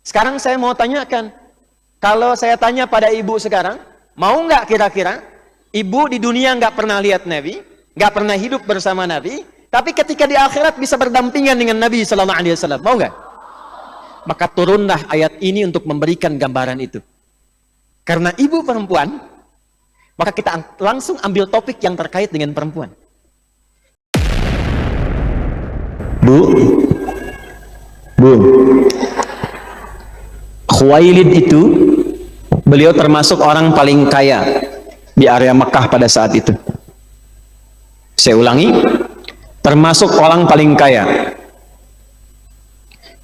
Sekarang saya mau tanyakan, kalau saya tanya pada ibu sekarang, mau nggak kira-kira ibu di dunia nggak pernah lihat Nabi, nggak pernah hidup bersama Nabi, tapi ketika di akhirat bisa berdampingan dengan Nabi Sallallahu Alaihi Wasallam, mau nggak? Maka turunlah ayat ini untuk memberikan gambaran itu. Karena ibu perempuan, maka kita langsung ambil topik yang terkait dengan perempuan. Bu, Khuwailid itu, beliau termasuk orang paling kaya di area Mekah pada saat itu. Saya ulangi, termasuk orang paling kaya.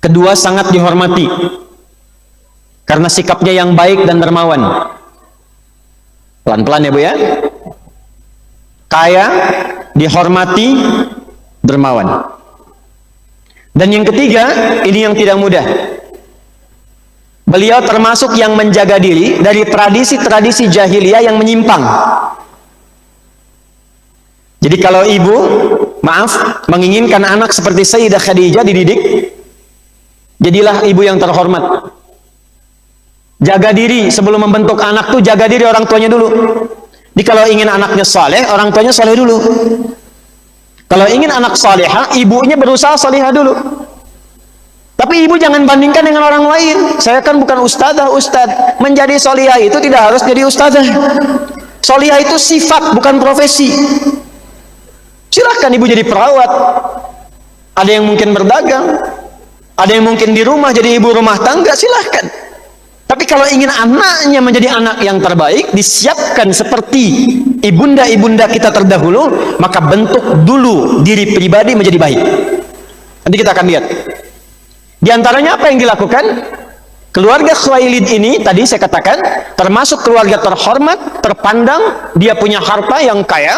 Kedua, sangat dihormati karena sikapnya yang baik dan dermawan. Pelan-pelan ya Bu ya. Kaya, dihormati, dermawan. Dan yang ketiga, ini yang tidak mudah. Beliau termasuk yang menjaga diri dari tradisi-tradisi jahiliyah yang menyimpang. Jadi kalau ibu, maaf, menginginkan anak seperti Sayyidah Khadijah dididik, jadilah ibu yang terhormat. Jaga diri sebelum membentuk anak tuh, jaga diri orang tuanya dulu. Jadi kalau ingin anaknya saleh, orang tuanya saleh dulu. Kalau ingin anak salehah, ibunya berusaha salehah dulu. Tapi ibu jangan bandingkan dengan orang lain. Saya kan bukan ustadzah, ustadz. Menjadi salehah itu tidak harus jadi ustadzah. Salehah itu sifat, bukan profesi. Silahkan ibu jadi perawat. Ada yang mungkin berdagang, ada yang mungkin di rumah jadi ibu rumah tangga, silahkan. Tapi kalau ingin anaknya menjadi anak yang terbaik, disiapkan seperti ibunda-ibunda kita terdahulu, maka bentuk dulu diri pribadi menjadi baik. Nanti kita akan lihat. Di antaranya apa yang dilakukan? Keluarga Khuwailid ini, tadi saya katakan, termasuk keluarga terhormat, terpandang, dia punya harta yang kaya,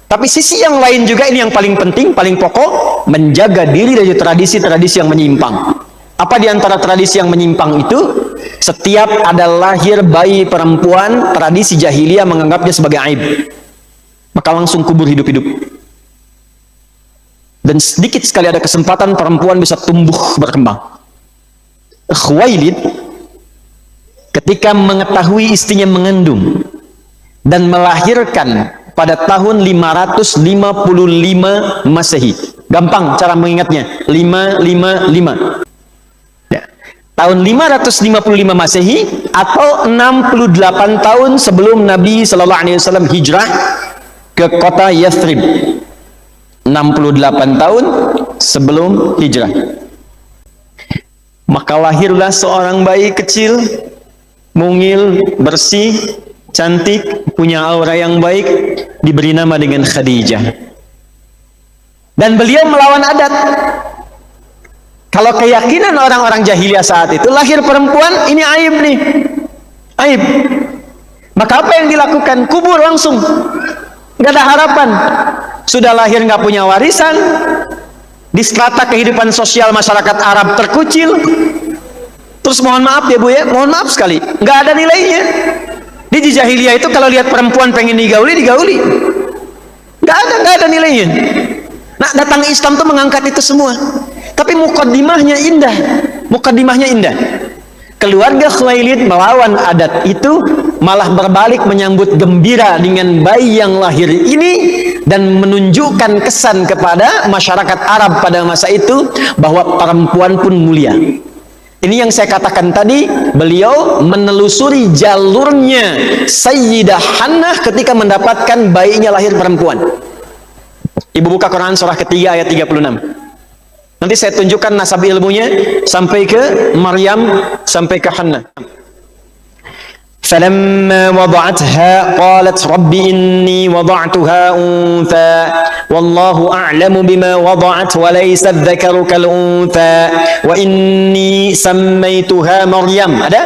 tapi sisi yang lain juga, ini yang paling penting, paling pokok, menjaga diri dari tradisi-tradisi yang menyimpang. Apa di antara tradisi yang menyimpang itu? Setiap ada lahir bayi perempuan, tradisi jahiliyah menganggapnya sebagai aib. Maka langsung kubur hidup-hidup. Dan sedikit sekali ada kesempatan perempuan bisa tumbuh berkembang. Khuwailid ketika mengetahui istrinya mengandung dan melahirkan pada tahun 555 Masehi. Gampang cara mengingatnya, 555. Tahun 555 Masehi atau 68 tahun sebelum Nabi Sallallahu Alaihi Wasallam hijrah ke kota Yathrib. 68 tahun sebelum hijrah. Maka lahirlah seorang bayi kecil, mungil, bersih, cantik, punya aura yang baik, diberi nama dengan Khadijah. Dan beliau melawan adat. Kalau keyakinan orang-orang jahiliyah saat itu, lahir perempuan, ini aib nih. Aib. Maka apa yang dilakukan? Kubur langsung. Gak ada harapan. Sudah lahir gak punya warisan. Di strata kehidupan sosial masyarakat Arab terkucil. Terus mohon maaf ya Bu ya, mohon maaf sekali. Gak ada nilainya. Di jahiliyah itu kalau lihat perempuan pengen digauli, digauli. Gak ada nilainya. Nah, datang Islam tuh mengangkat itu semua. Tapi mukaddimahnya indah. Mukaddimahnya indah. Keluarga Khuwailid melawan adat itu, malah berbalik menyambut gembira dengan bayi yang lahir ini dan menunjukkan kesan kepada masyarakat Arab pada masa itu bahwa perempuan pun mulia. Ini yang saya katakan tadi, beliau menelusuri jalurnya Sayyidah Hannah ketika mendapatkan bayinya lahir perempuan. Ibu buka Quran surah ketiga ayat 36. Nanti saya tunjukkan nasab ilmunya sampai ke Maryam, sampai ke Hannah. فَلَمَّا وَضَعَتْهَا قَالَتْ رَبِّ إِنِّي وَضَعْتُهَا أُنْثَى وَاللَّهُ أَعْلَمُ بِمَا وَضَعَتْ وَلَيْسَ الذَّكَرُ كَالْأُنْثَى وَإِنِّي سَمَّيْتُهَا مَرْيَمَ. Ada?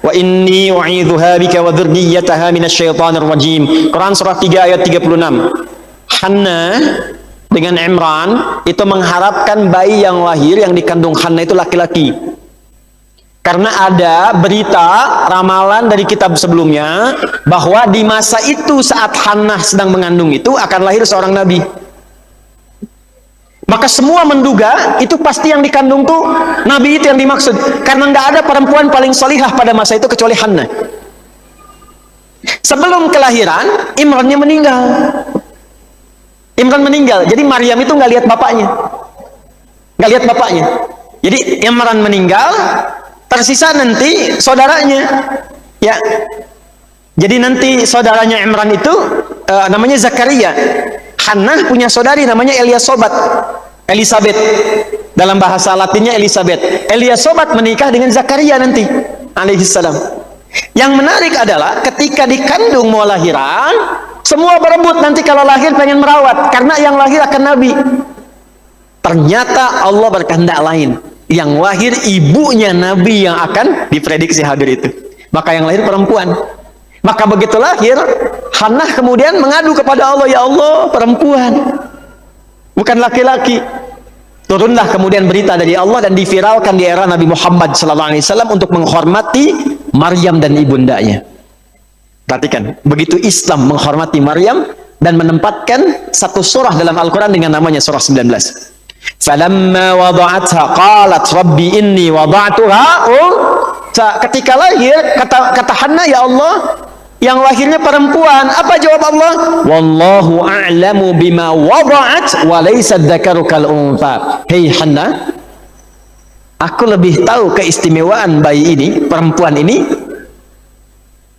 وَإِنِّي أُعِيذُهَا بِكَ وَذُرِّيَّتَهَا مِنَ الشَّيْطَانِ الرَّجِيمِ. Quran surah 3 ayat 36. Hannah dengan Imran itu mengharapkan bayi yang lahir yang dikandung Hannah itu laki-laki. Karena ada berita ramalan dari kitab sebelumnya bahwa di masa itu saat Hannah sedang mengandung itu akan lahir seorang nabi. Maka semua menduga itu pasti yang dikandung tuh Nabi itu yang dimaksud. Karena nggak ada perempuan paling solihah pada masa itu kecuali Hannah. Sebelum kelahiran, Imrannya meninggal. Imran meninggal. Jadi Maryam itu nggak lihat bapaknya. Nggak lihat bapaknya. Jadi Imran meninggal, tersisa nanti saudaranya. Ya. Jadi nanti saudaranya Imran itu namanya Zakaria. Hannah punya saudari namanya Elizabeth. Dalam bahasa Latinnya Elizabeth. Elizabeth menikah dengan Zakaria nanti alaihissalam. Yang menarik adalah ketika dikandung mau lahiran, semua berebut nanti kalau lahir pengen merawat karena yang lahir akan Nabi. Ternyata Allah berkehendak lain. Yang lahir ibunya Nabi yang akan diprediksi hadir itu. Maka yang lahir perempuan. Maka begitu lahir, Hannah kemudian mengadu kepada Allah, ya Allah, perempuan, bukan laki-laki. Turunlah kemudian berita dari Allah dan diviralkan di era Nabi Muhammad SAW untuk menghormati Maryam dan ibundanya. Perhatikan, begitu Islam menghormati Maryam dan menempatkan satu surah dalam Al-Quran dengan namanya surah 19. Falamma wada'atha qalat rabbi inni wada'tuha. Ketika lahir kata Hannah, ya Allah, yang lahirnya perempuan. Apa jawab Allah? Wallahu a'lamu bima wada'at wa laysa dzakaru kal untha. Hei Hannah, aku lebih tahu keistimewaan bayi ini, perempuan ini,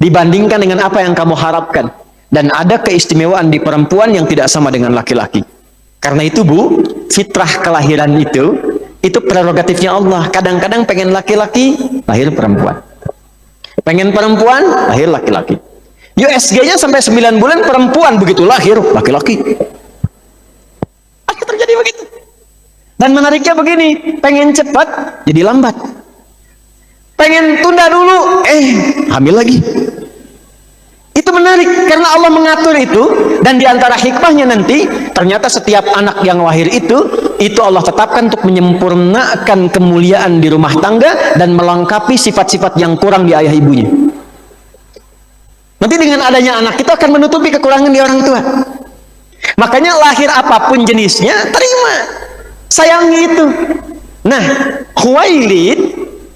dibandingkan dengan apa yang kamu harapkan. Dan ada keistimewaan di perempuan yang tidak sama dengan laki-laki. Karena itu Bu, fitrah kelahiran itu prerogatifnya Allah. Kadang-kadang pengen laki-laki, lahir perempuan. Pengen perempuan, lahir laki-laki. USG-nya sampai 9 bulan perempuan, begitu lahir laki-laki. Akan terjadi begitu. Dan menariknya begini, pengen cepat jadi lambat. Pengen tunda dulu, hamil lagi. Itu menarik karena Allah mengatur itu, dan diantara hikmahnya nanti ternyata setiap anak yang lahir itu Allah tetapkan untuk menyempurnakan kemuliaan di rumah tangga dan melengkapi sifat-sifat yang kurang di ayah ibunya. Nanti dengan adanya anak itu akan menutupi kekurangan di orang tua. Makanya lahir apapun jenisnya, terima, sayangi itu. Nah, Khuwailid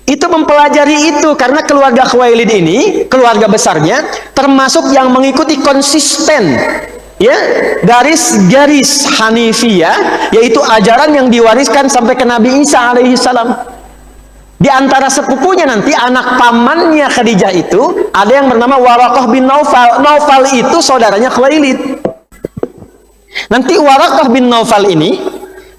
itu mempelajari itu karena keluarga Khuwailid ini, keluarga besarnya, termasuk yang mengikuti konsisten, ya, garis-garis Hanifiyah, yaitu ajaran yang diwariskan sampai ke Nabi Isa alaihissalam. Di antara sepupunya nanti, anak pamannya Khadijah itu, ada yang bernama Waraqah bin Naufal. Naufal itu saudaranya Khuwailid. Nanti Waraqah bin Naufal ini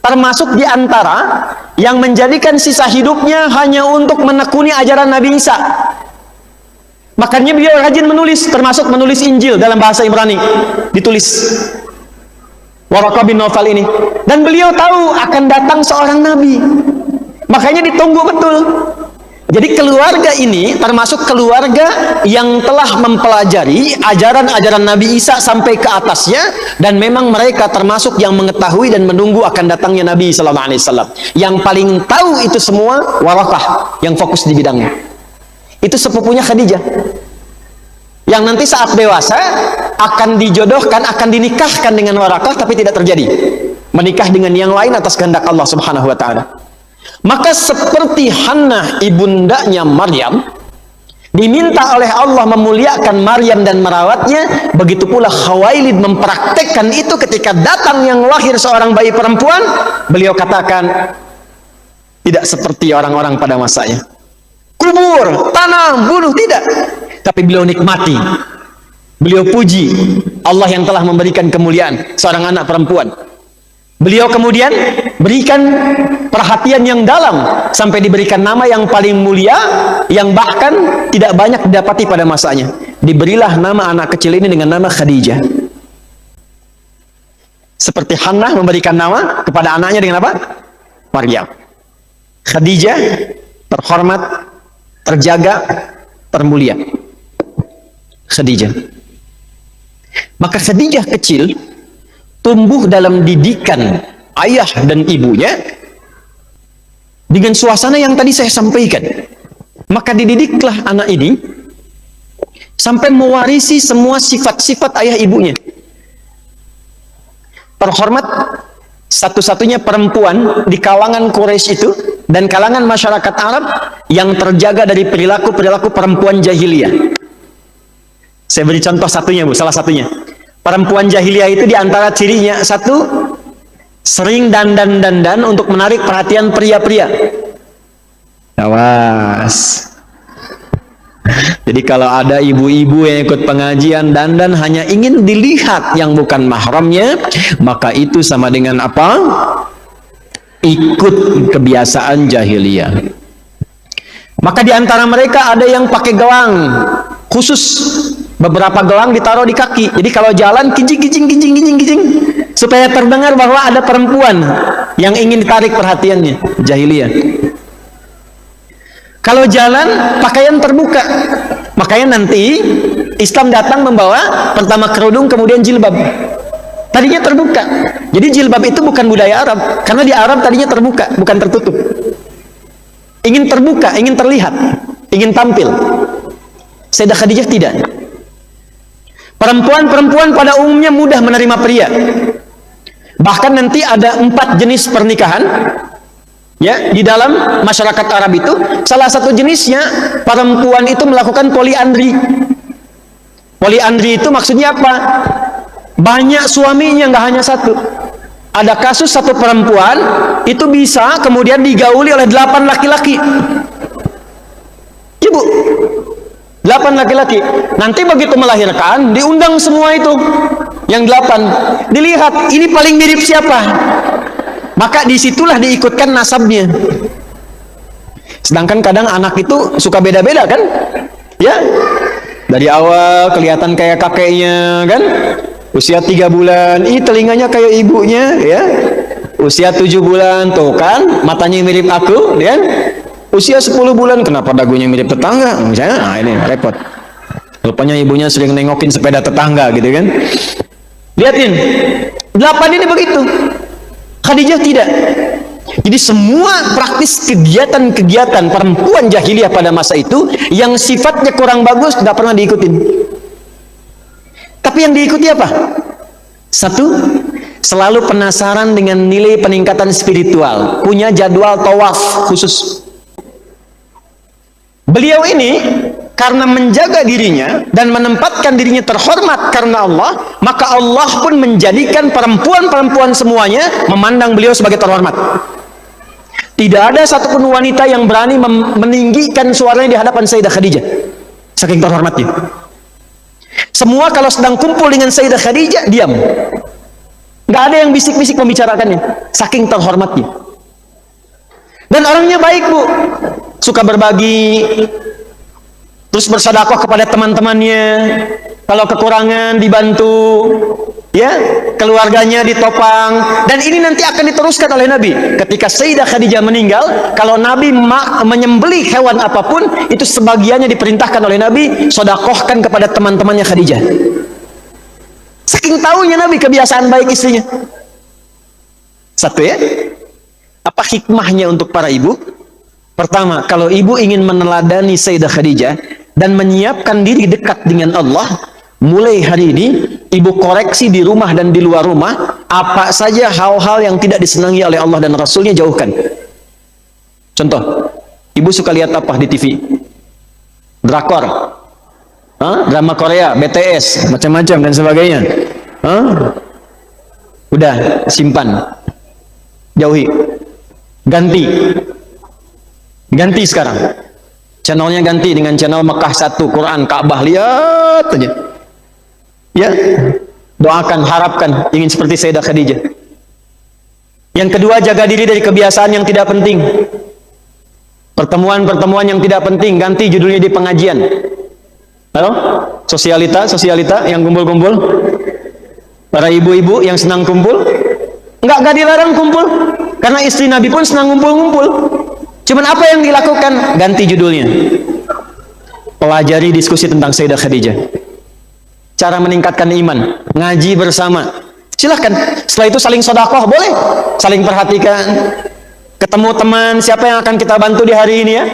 termasuk di antara yang menjadikan sisa hidupnya hanya untuk menekuni ajaran Nabi Isa. Makanya beliau rajin menulis, termasuk menulis Injil dalam bahasa Ibrani, ditulis Waraqah bin Naufal ini. Dan beliau tahu akan datang seorang Nabi, makanya ditunggu betul. Jadi keluarga ini termasuk keluarga yang telah mempelajari ajaran-ajaran Nabi Isa sampai ke atasnya, dan memang mereka termasuk yang mengetahui dan menunggu akan datangnya Nabi SAW. Yang paling tahu itu semua Waraqah yang fokus di bidangnya. Itu sepupunya Khadijah, yang nanti saat dewasa akan dijodohkan, akan dinikahkan dengan Waraqah, tapi tidak terjadi. Menikah dengan yang lain atas kehendak Allah Subhanahu wa Ta'ala. Maka seperti Hannah ibundanya Maryam diminta oleh Allah memuliakan Maryam dan merawatnya, begitu pula Khuwailid mempraktekkan itu ketika datang yang lahir seorang bayi perempuan. Beliau katakan, tidak seperti orang-orang pada masanya, kubur, tanam, bunuh, tidak. Tapi beliau nikmati, beliau puji Allah yang telah memberikan kemuliaan seorang anak perempuan. Beliau kemudian berikan perhatian yang dalam sampai diberikan nama yang paling mulia, yang bahkan tidak banyak didapati pada masanya. Diberilah nama anak kecil ini dengan nama Khadijah. Seperti Hannah memberikan nama kepada anaknya dengan apa? Maryam. Khadijah, terhormat, terjaga, termulia. Khadijah. Maka Khadijah kecil tumbuh dalam didikan ayah dan ibunya dengan suasana yang tadi saya sampaikan. Maka dididiklah anak ini sampai mewarisi semua sifat-sifat ayah ibunya. Terhormat, satu-satunya perempuan di kalangan Quraisy itu dan kalangan masyarakat Arab yang terjaga dari perilaku-perilaku perempuan jahiliyah. Saya beri contoh satunya, Bu, salah satunya. Perempuan jahiliyah itu di antara cirinya, satu, sering dandan-dandan untuk menarik perhatian pria-pria. Awas. Jadi kalau ada ibu-ibu yang ikut pengajian dandan hanya ingin dilihat yang bukan mahramnya, maka itu sama dengan apa? Ikut kebiasaan jahiliyah. Maka di antara mereka ada yang pakai gelang khusus, beberapa gelang ditaruh di kaki. Jadi kalau jalan kijing supaya terdengar bahwa ada perempuan yang ingin ditarik perhatiannya. Jahiliyah. Kalau jalan pakaian terbuka. Makanya nanti Islam datang membawa pertama kerudung kemudian jilbab. Tadinya terbuka. Jadi jilbab itu bukan budaya Arab, karena di Arab tadinya terbuka, bukan tertutup. Ingin terbuka, ingin terlihat, ingin tampil. Sayyidah Khadijah tidak. Perempuan-perempuan pada umumnya mudah menerima pria. Bahkan nanti ada 4 jenis pernikahan. Ya, di dalam masyarakat Arab itu salah satu jenisnya perempuan itu melakukan poliandri. Poliandri itu maksudnya apa? Banyak suaminya, nggak hanya satu. Ada kasus satu perempuan itu bisa kemudian digauli oleh 8 laki-laki. Ibu, 8 laki-laki. Nanti begitu melahirkan diundang semua itu yang 8. Dilihat ini paling mirip siapa. Maka disitulah diikutkan nasabnya. Sedangkan kadang anak itu suka beda-beda kan? Ya, dari awal kelihatan kayak kakeknya kan? Usia 3 bulan, telinganya kayak ibunya, ya. Usia 7 bulan, tuh kan, matanya mirip aku, ya. Usia 10 bulan, kenapa dagunya mirip tetangga? Misalnya, nah ini repot. Rupanya ibunya sering nengokin sepeda tetangga, gitu kan? Lihatin, 8 ini begitu. Khadijah tidak. Jadi semua praktis kegiatan-kegiatan perempuan jahiliyah pada masa itu yang sifatnya kurang bagus tidak pernah diikutin. Tapi yang diikuti apa? Satu, selalu penasaran dengan nilai peningkatan spiritual, punya jadwal tawaf khusus. Beliau ini karena menjaga dirinya dan menempatkan dirinya terhormat karena Allah, maka Allah pun menjadikan perempuan-perempuan semuanya memandang beliau sebagai terhormat. Tidak ada satupun wanita yang berani meninggikan suaranya di hadapan Sayyidah Khadijah, saking terhormatnya. Semua kalau sedang kumpul dengan Sayyidah Khadijah diam, nggak ada yang bisik-bisik membicarakannya, saking terhormatnya. Dan orangnya baik, Bu, suka berbagi, terus bersedekah kepada teman-temannya, kalau kekurangan dibantu, ya, keluarganya ditopang. Dan ini nanti akan diteruskan oleh Nabi. Ketika Sayyidah Khadijah meninggal, kalau Nabi menyembelih hewan apapun, itu sebagiannya diperintahkan oleh Nabi, sedekahkan kepada teman-temannya Khadijah. Saking tahunya Nabi kebiasaan baik istrinya. Satu, ya. Apa hikmahnya untuk para ibu? Pertama, kalau ibu ingin meneladani Sayyidah Khadijah dan menyiapkan diri dekat dengan Allah, mulai hari ini ibu koreksi di rumah dan di luar rumah, apa saja hal-hal yang tidak disenangi oleh Allah dan Rasulnya jauhkan. Contoh, ibu suka lihat apa di TV? Drakor, drama Korea, BTS, macam-macam dan sebagainya. Udah, simpan, jauhi, ganti sekarang channelnya, ganti dengan channel Mekah 1, Quran, Ka'bah, lihat aja, ya. Doakan, harapkan ingin seperti Sayyidah Khadijah. Yang kedua, jaga diri dari kebiasaan yang tidak penting, pertemuan-pertemuan yang tidak penting, ganti judulnya di pengajian. Halo, sosialita yang kumpul-kumpul, para ibu-ibu yang senang kumpul, nggak dilarang kumpul, karena istri Nabi pun senang ngumpul-ngumpul. Cuman apa yang dilakukan? Ganti judulnya. Pelajari diskusi tentang Sayyidah Khadijah. Cara meningkatkan iman, ngaji bersama. Silahkan. Setelah itu saling sedekah, boleh. Saling perhatikan. Ketemu teman, siapa yang akan kita bantu di hari ini, ya?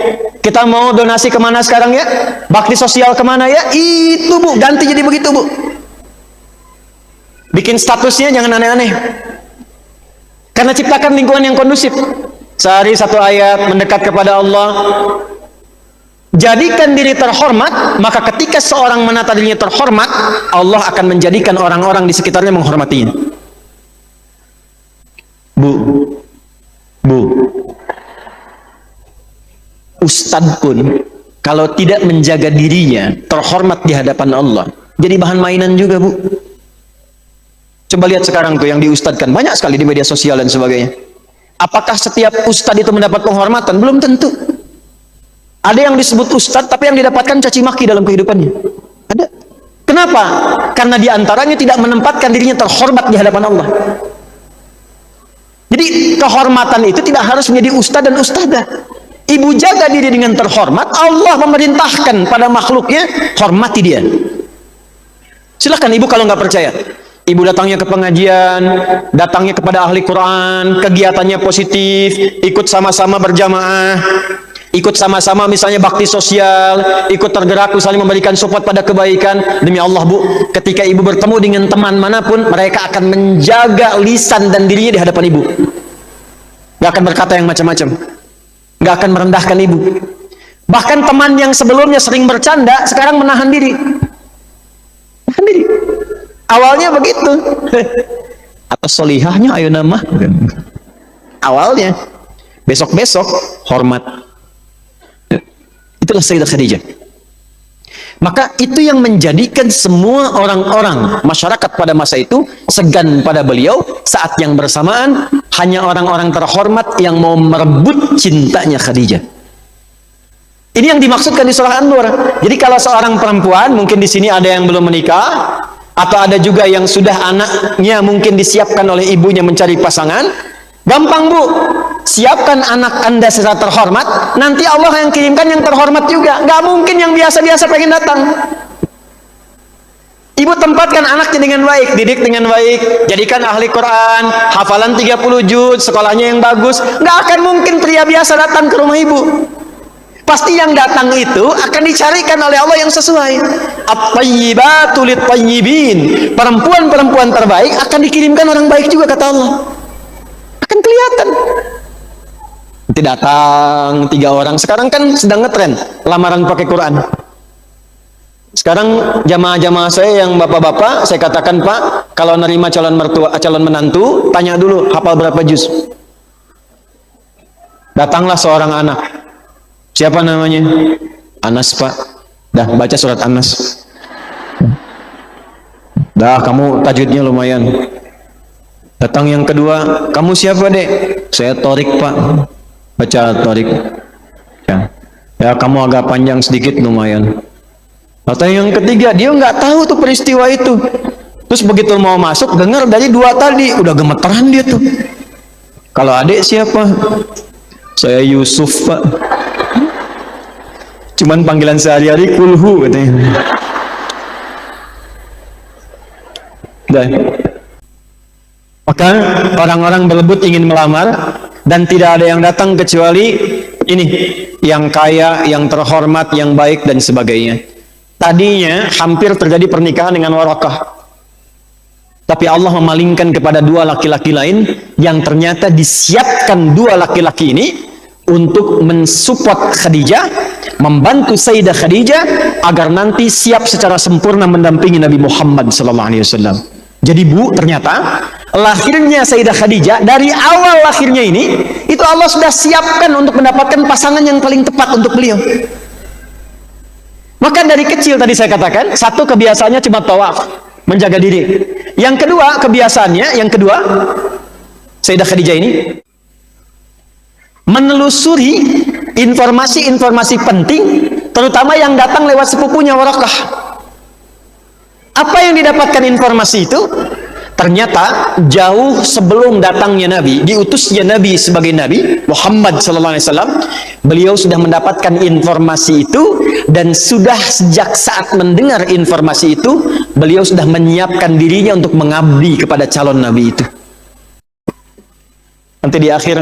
Kita mau donasi kemana sekarang, ya? Bakti sosial kemana, ya? Itu, Bu, ganti jadi begitu, Bu. Bikin statusnya jangan aneh-aneh. Karena ciptakan lingkungan yang kondusif. Sehari satu ayat, mendekat kepada Allah. Jadikan diri terhormat, maka ketika seorang menata dirinya terhormat, Allah akan menjadikan orang-orang di sekitarnya menghormatinya. Bu, ustadz pun kalau tidak menjaga dirinya terhormat di hadapan Allah, jadi bahan mainan juga, Bu. Coba lihat sekarang tuh yang diustadkan banyak sekali di media sosial dan sebagainya. Apakah setiap ustadz itu mendapat penghormatan? Belum tentu. Ada yang disebut ustadz tapi yang didapatkan caci maki dalam kehidupannya. Ada. Kenapa? Karena diantaranya tidak menempatkan dirinya terhormat di hadapan Allah. Jadi kehormatan itu tidak harus menjadi ustadz dan ustadzah. Ibu jaga diri dengan terhormat, Allah memerintahkan pada makhluknya, hormati dia. Silahkan ibu kalau nggak percaya. Ibu datangnya ke pengajian, datangnya kepada ahli Quran, kegiatannya positif, ikut sama-sama berjamaah, ikut sama-sama misalnya bakti sosial, ikut tergerak misalnya memberikan support pada kebaikan. Demi Allah, Bu, ketika ibu bertemu dengan teman manapun, mereka akan menjaga lisan dan dirinya di hadapan ibu. Gak akan berkata yang macam-macam, gak akan merendahkan ibu. Bahkan teman yang sebelumnya sering bercanda, sekarang menahan diri. Menahan diri. Awalnya begitu. Atau solihahnya ayo nama. Awalnya. Besok-besok hormat. Itulah Sayyidah Khadijah. Maka itu yang menjadikan semua orang-orang masyarakat pada masa itu segan pada beliau. Saat yang bersamaan hanya orang-orang terhormat yang mau merebut cintanya Khadijah. Ini yang dimaksudkan di surah An-Nur. Jadi kalau seorang perempuan, mungkin di sini ada yang belum menikah, atau ada juga yang sudah anaknya mungkin disiapkan oleh ibunya mencari pasangan, gampang, Bu. Siapkan anak Anda secara terhormat, nanti Allah yang kirimkan yang terhormat juga. Gak mungkin yang biasa-biasa pengen datang. Ibu tempatkan anaknya dengan baik, didik dengan baik, jadikan ahli Quran, hafalan 30 juz, sekolahnya yang bagus. Gak akan mungkin pria biasa datang ke rumah ibu. Pasti yang datang itu akan dicarikan oleh Allah yang sesuai. At-tayyibatu lit-tayyibin. Perempuan-perempuan terbaik akan dikirimkan orang baik juga, kata Allah. Akan kelihatan. Nanti datang 3 orang. Sekarang kan sedang ngetren lamaran pakai Quran. Sekarang jamaah-jamaah saya yang bapak-bapak, saya katakan, Pak, kalau nerima calon mertua, calon menantu, tanya dulu hafal berapa juz. Datanglah seorang anak. Siapa namanya? Anas, Pak. Dah baca surat Anas. Dah, kamu tajwidnya lumayan. Datang yang kedua, kamu siapa, Dek? Saya Torik, Pak. Baca Torik. Ya, kamu agak panjang sedikit, lumayan. Atau yang ketiga, dia nggak tahu tuh peristiwa itu. Terus begitu mau masuk, dengar dari 2 tadi, udah gemeteran dia tuh. Kalau adik siapa? Saya Yusuf, Pak. Cuman panggilan sehari-hari kulhu katanya. Dan maka orang-orang berebut ingin melamar dan tidak ada yang datang kecuali ini, yang kaya, yang terhormat, yang baik dan sebagainya. Tadinya hampir terjadi pernikahan dengan Warakah. Tapi Allah memalingkan kepada 2 laki-laki lain yang ternyata disiapkan 2 laki-laki ini untuk mensupport Khadijah, membantu Sayyidah Khadijah agar nanti siap secara sempurna mendampingi Nabi Muhammad SAW. Jadi, Bu, ternyata lahirnya Sayyidah Khadijah, dari awal lahirnya ini, itu Allah sudah siapkan untuk mendapatkan pasangan yang paling tepat untuk beliau. Maka dari kecil tadi saya katakan, 1 kebiasaannya cuma tawaf, menjaga diri. Yang kedua kebiasaannya, Sayyidah Khadijah ini menelusuri informasi-informasi penting, terutama yang datang lewat sepupunya Warakah. Apa yang didapatkan informasi itu? Ternyata jauh sebelum datangnya Nabi, diutusnya Nabi sebagai Nabi Muhammad SAW, beliau sudah mendapatkan informasi itu, dan sudah sejak saat mendengar informasi itu, beliau sudah menyiapkan dirinya untuk mengabdi kepada calon Nabi itu. Nanti di akhir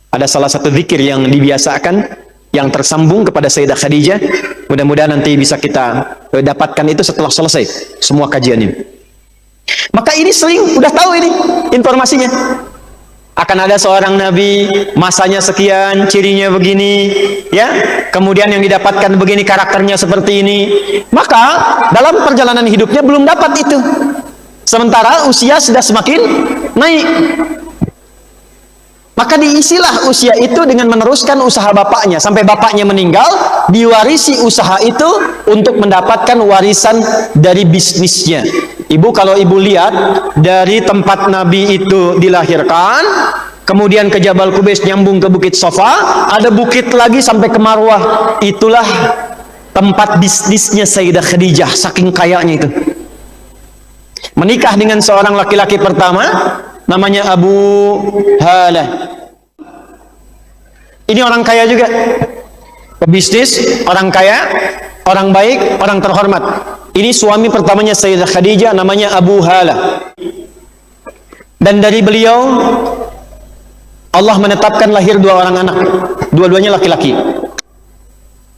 ada salah satu zikir yang dibiasakan, yang tersambung kepada Sayyidah Khadijah. Mudah-mudahan nanti bisa kita dapatkan itu setelah selesai semua kajiannya. Maka ini sering, udah tahu ini informasinya. Akan ada seorang nabi, masanya sekian, cirinya begini, ya. Kemudian yang didapatkan begini, karakternya seperti ini. Maka dalam perjalanan hidupnya belum dapat itu. Sementara usia sudah semakin naik. Maka diisilah usia itu dengan meneruskan usaha bapaknya. Sampai bapaknya meninggal, diwarisi usaha itu untuk mendapatkan warisan dari bisnisnya. Ibu, kalau ibu lihat dari tempat Nabi itu dilahirkan, kemudian ke Jabal Qubais nyambung ke Bukit Sofa, ada bukit lagi sampai ke Marwah. Itulah tempat bisnisnya Sayyidah Khadijah, saking kayanya itu. Menikah dengan seorang laki-laki pertama, namanya Abu Halah. Ini orang kaya juga, pebisnis, orang kaya, orang baik, orang terhormat. Ini suami pertamanya Sayyidah Khadijah, namanya Abu Halah. Dan dari beliau Allah menetapkan lahir dua orang anak, dua-duanya laki-laki.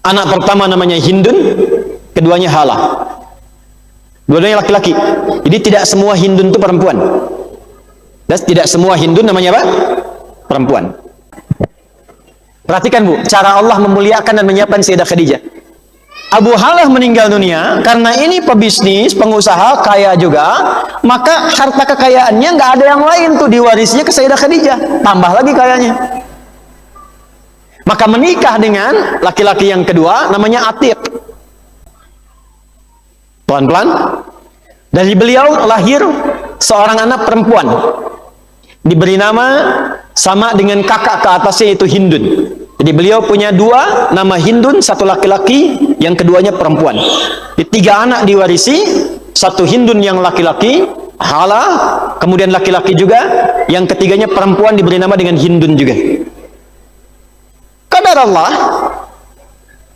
Anak pertama namanya Hindun, keduanya Halah. Dua-duanya laki-laki. Jadi tidak semua Hindun itu perempuan. Dan tidak semua Hindun namanya apa? Perempuan. Perhatikan Bu, cara Allah memuliakan dan menyiapkan Sayyidah Khadijah. Abu Halah meninggal dunia karena ini pebisnis, pengusaha, kaya juga, maka harta kekayaannya nggak ada yang lain tuh, diwarisnya ke Sayyidah Khadijah, tambah lagi kayanya. Maka menikah dengan laki-laki yang kedua, namanya Atiq. Pelan-pelan, dari beliau lahir seorang anak perempuan, diberi nama sama dengan kakak ke atasnya, yaitu Hindun. Jadi beliau punya dua, nama Hindun, satu laki-laki, yang keduanya perempuan. Di tiga anak diwarisi, satu Hindun yang laki-laki, Halah, kemudian laki-laki juga, yang ketiganya perempuan diberi nama dengan Hindun juga. Qadar Allah,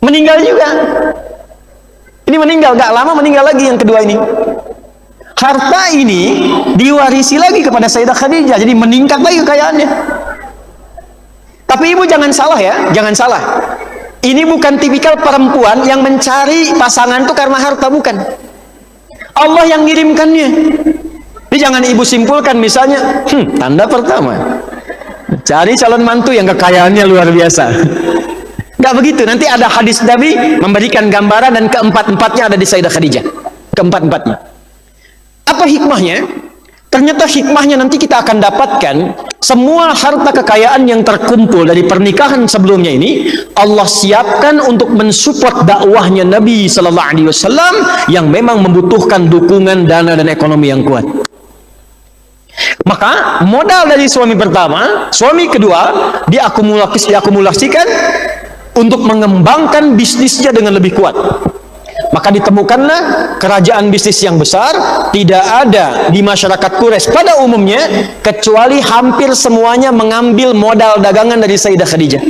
meninggal juga. Ini meninggal, gak lama meninggal lagi yang kedua ini. Harta ini diwarisi lagi kepada Sayyidah Khadijah, jadi meningkat lagi kekayaannya. Tapi ibu jangan salah ya, jangan salah. Ini bukan tipikal perempuan yang mencari pasangan itu karena harta, bukan. Allah yang ngirimkannya. Jadi jangan ibu simpulkan misalnya, tanda pertama, cari calon mantu yang kekayaannya luar biasa. Nggak begitu, nanti ada hadis Nabi memberikan gambaran dan keempat-empatnya ada di Sayyidah Khadijah. Keempat-empatnya. Apa hikmahnya? Ternyata hikmahnya nanti kita akan dapatkan semua harta kekayaan yang terkumpul dari pernikahan sebelumnya ini Allah siapkan untuk mensupport dakwahnya Nabi Sallallahu Alaihi Wasallam yang memang membutuhkan dukungan dana dan ekonomi yang kuat. Maka modal dari suami pertama, suami kedua diakumulasikan untuk mengembangkan bisnisnya dengan lebih kuat. Maka ditemukanlah kerajaan bisnis yang besar tidak ada di masyarakat Quraisy pada umumnya, kecuali hampir semuanya mengambil modal dagangan dari Sayyidah Khadijah.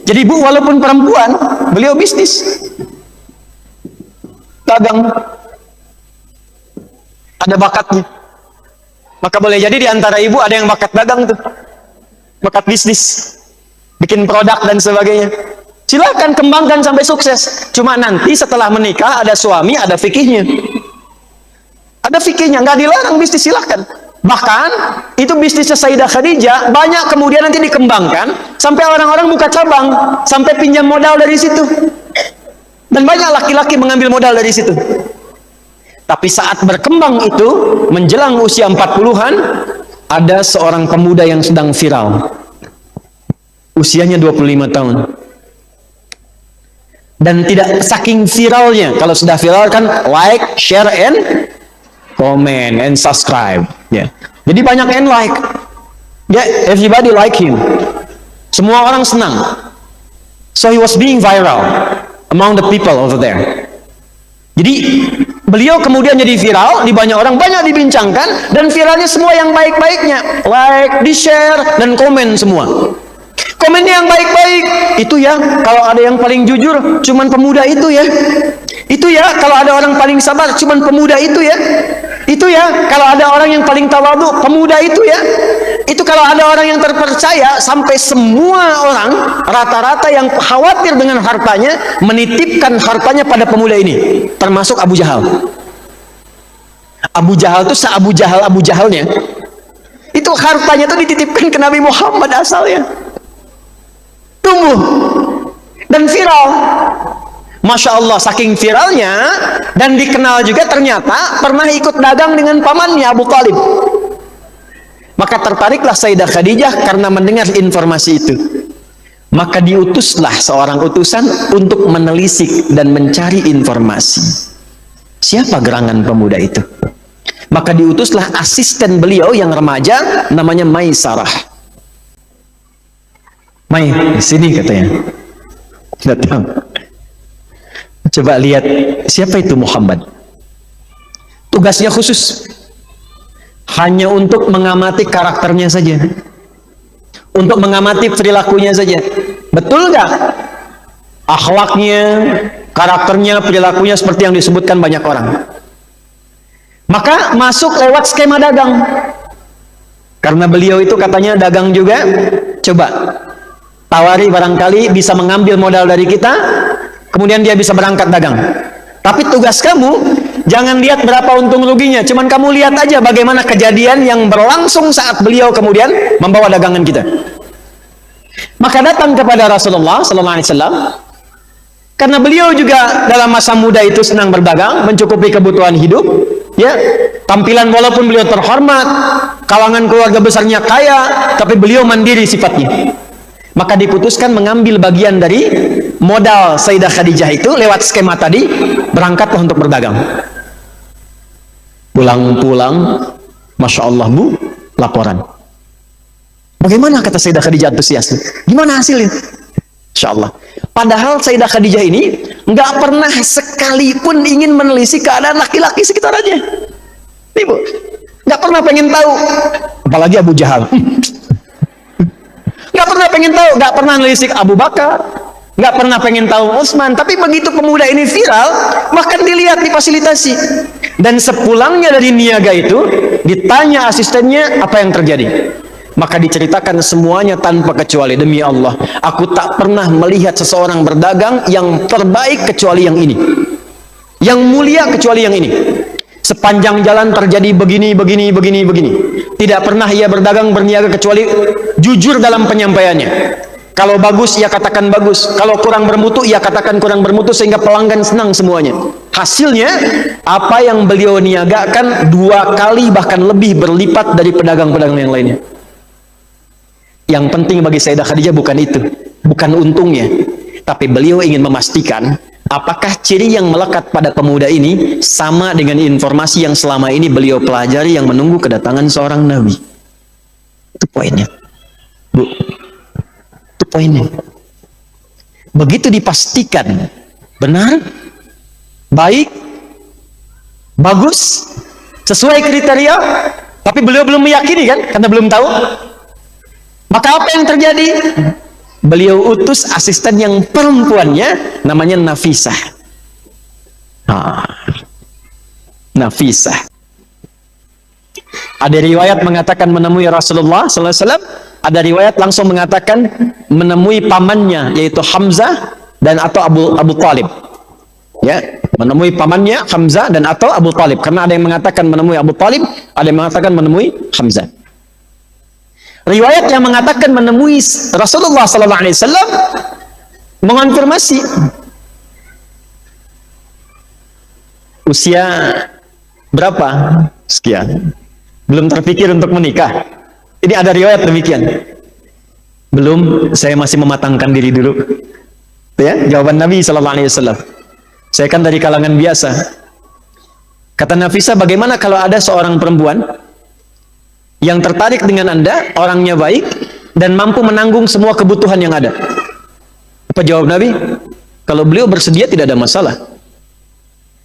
Jadi Bu, walaupun perempuan, beliau bisnis, dagang, ada bakatnya. Maka boleh jadi di antara ibu ada yang bakat dagang tuh, bakat bisnis, bikin produk dan sebagainya. Silakan kembangkan sampai sukses. Cuma nanti setelah menikah ada suami, ada fikihnya. Ada fikihnya, nggak dilarang bisnis, silakan. Bahkan itu bisnisnya Sayyidah Khadijah banyak kemudian nanti dikembangkan sampai orang-orang buka cabang, sampai pinjam modal dari situ. Dan banyak laki-laki mengambil modal dari situ. Tapi saat berkembang itu menjelang usia 40-an, ada seorang pemuda yang sedang viral. Usianya 25 tahun. Dan tidak saking viralnya, kalau sudah viral kan like, share, and comment, and subscribe. Ya. Jadi banyak yang like. Ya, everybody like him. Semua orang senang. So he was being viral among the people over there. Jadi beliau kemudian jadi viral, di banyak orang, banyak dibincangkan, dan viralnya semua yang baik-baiknya. Like, di-share, dan komen semua. Komennya yang baik-baik, itu ya, kalau ada yang paling jujur, cuman pemuda itu ya. Itu ya, kalau ada orang paling sabar, cuman pemuda itu ya. Itu ya, kalau ada orang yang paling tawadhu, pemuda itu ya. Itu kalau ada orang yang terpercaya, sampai semua orang, rata-rata yang khawatir dengan hartanya, menitipkan hartanya pada pemuda ini. Termasuk Abu Jahal. Abu Jahal tuh Abu Jahalnya. Itu hartanya tuh dititipkan ke Nabi Muhammad asalnya. Tumbuh dan viral. Masya Allah, saking viralnya dan dikenal juga ternyata pernah ikut dagang dengan pamannya Abu Talib. Maka tertariklah Sayyidah Khadijah karena mendengar informasi itu. Maka diutuslah seorang utusan untuk menelisik dan mencari informasi. Siapa gerangan pemuda itu? Maka diutuslah asisten beliau yang remaja namanya Maisarah. Mai, sini katanya. Datang. Coba lihat siapa itu Muhammad. Tugasnya khusus. Hanya untuk mengamati karakternya saja. Untuk mengamati perilakunya saja. Betul nggak? Akhlaknya, karakternya, perilakunya seperti yang disebutkan banyak orang. Maka masuk lewat skema dagang. Karena beliau itu katanya dagang juga. Coba tawari barangkali bisa mengambil modal dari kita, kemudian dia bisa berangkat dagang. Tapi tugas kamu jangan lihat berapa untung ruginya, cuman kamu lihat aja bagaimana kejadian yang berlangsung saat beliau kemudian membawa dagangan kita. Maka datang kepada Rasulullah sallallahu alaihi wasallam karena beliau juga dalam masa muda itu senang berdagang, mencukupi kebutuhan hidup, ya. Tampilan walaupun beliau terhormat, kalangan keluarga besarnya kaya, tapi beliau mandiri sifatnya. Maka diputuskan mengambil bagian dari modal Sayyidah Khadijah itu lewat skema tadi, berangkatlah untuk berdagang. Pulang-pulang, Masya Allah Bu, laporan. Bagaimana kata Sayyidah Khadijah antusias? Gimana hasilnya? Insya Allah. Padahal Sayyidah Khadijah ini nggak pernah sekalipun ingin menelisik keadaan laki-laki sekitarnya. Ibu, nggak pernah pengen tahu. Apalagi Abu Jahal. Nggak pernah pengen tahu, nggak pernah menelisik Abu Bakar, nggak pernah pengen tahu Utsman. Tapi begitu pemuda ini viral, bahkan dilihat, difasilitasi. Dan sepulangnya dari niaga itu, ditanya asistennya apa yang terjadi. Maka diceritakan semuanya tanpa kecuali. Demi Allah, aku tak pernah melihat seseorang berdagang yang terbaik kecuali yang ini, yang mulia kecuali yang ini. Sepanjang jalan terjadi begini. Tidak pernah ia berdagang berniaga kecuali jujur dalam penyampaiannya. Kalau bagus ia katakan bagus, kalau kurang bermutu ia katakan kurang bermutu, sehingga pelanggan senang semuanya. Hasilnya apa yang beliau niagakan 2 kali bahkan lebih berlipat dari pedagang-pedagang yang lainnya. Yang penting bagi Sayyidah Khadijah bukan itu, bukan untungnya, tapi beliau ingin memastikan apakah ciri yang melekat pada pemuda ini sama dengan informasi yang selama ini beliau pelajari yang menunggu kedatangan seorang nabi. Itu poinnya, Bu. Itu poinnya. Begitu dipastikan benar, baik, bagus, sesuai kriteria, tapi beliau belum meyakini kan, karena belum tahu. Maka apa yang terjadi? Beliau utus asisten yang perempuannya namanya Nafisah. Nafisah. Ada riwayat mengatakan menemui Rasulullah sallallahu alaihi wasallam, ada riwayat langsung mengatakan menemui pamannya yaitu Hamzah dan atau Abu Talib. Ya, menemui pamannya Hamzah dan atau Abu Talib, karena ada yang mengatakan menemui Abu Talib, ada yang mengatakan menemui Hamzah. Riwayat yang mengatakan menemui Rasulullah sallallahu alaihi wasallam mengonfirmasi usia berapa, sekian, belum terpikir untuk menikah. Ini ada riwayat demikian. Belum, saya masih mematangkan diri dulu. Ya, jawaban Nabi sallallahu alaihi wasallam. Saya kan dari kalangan biasa. Kata Nafisah, bagaimana kalau ada seorang perempuan yang tertarik dengan Anda, orangnya baik dan mampu menanggung semua kebutuhan yang ada? Apa jawab Nabi? Kalau beliau bersedia tidak ada masalah.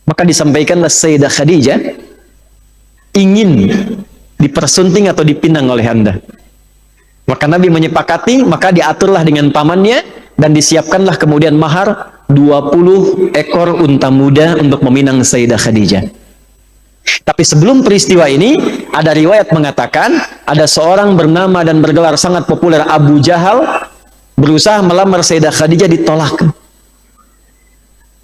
Maka disampaikanlah Sayyidah Khadijah ingin dipersunting atau dipinang oleh Anda. Maka Nabi menyepakati, maka diaturlah dengan pamannya dan disiapkanlah kemudian mahar 20 ekor unta muda untuk meminang Sayyidah Khadijah. Tapi sebelum peristiwa ini, ada riwayat mengatakan ada seorang bernama dan bergelar sangat populer Abu Jahal berusaha melamar Sayyidah Khadijah, ditolak.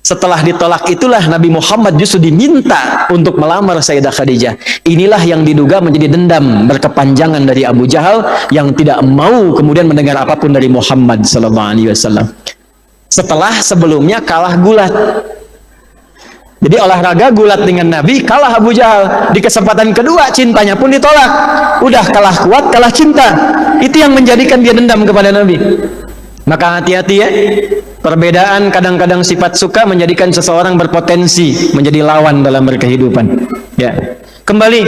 Setelah ditolak itulah Nabi Muhammad justru diminta untuk melamar Sayyidah Khadijah. Inilah yang diduga menjadi dendam berkepanjangan dari Abu Jahal yang tidak mau kemudian mendengar apapun dari Muhammad sallallahu alaihi wasallam. Setelah sebelumnya kalah gulat. Jadi olahraga gulat dengan Nabi, kalah Abu Jahal. Di kesempatan kedua cintanya pun ditolak. Udah kalah kuat, kalah cinta. Itu yang menjadikan dia dendam kepada Nabi. Maka hati-hati ya. Perbedaan kadang-kadang sifat suka menjadikan seseorang berpotensi menjadi lawan dalam berkehidupan. Ya. Kembali.